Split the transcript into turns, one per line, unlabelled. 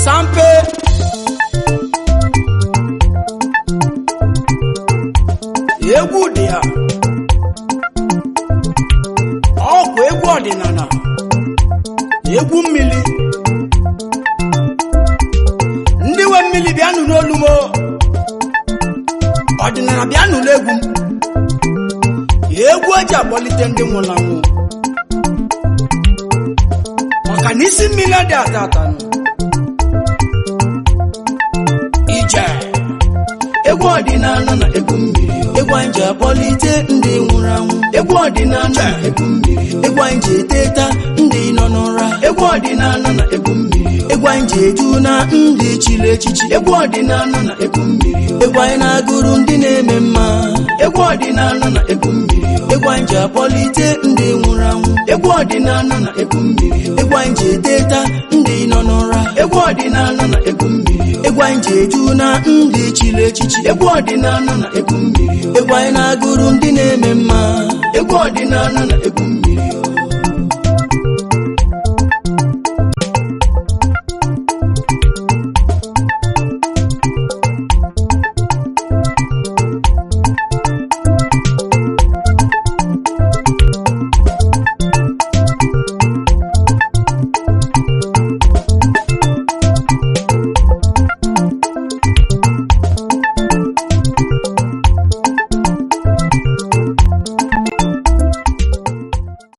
Sampe egwu dị ya ọgwụ egwu ọdịnala egwu mmiri ndị nwe mmiri bịa nụrụ olu m ọdịnala bịa nụrụ egwu egwu eji akpọlite ndị nwụrụ anwụ maka na isi mmiri dị atata ije egwu ọdịnala na egwu mmiri egwu anyị ji akpọlite ndị nwụrụ anwụ egwu ọdịnala na egwu mmiri egwu anyị ji eteta ndị nọ n'ụra egwu ọdịnala na egwu mmiri egwu anyị ji eju na ndị chiri echichi egwu ọdịnala na egwu mmiri egwu anyị na-agụrụ ndị na-eme mma egwu ọdịnala na egwu mmiri egwu anyị ji akpọlite ndị nwụrụ anwụ egwu ọdịnala na egwu mmiri egwu anyị ji eteta ndị nọ n'ụra egwu ọdịnala na egwu mmiri egwu anyị ji eju na ndị chiri echichi egwu ọdịnala na egwu mmiri egwu anyị na-agụrụ ndị na-eme mma egwu ọdịnala na egwu mmiri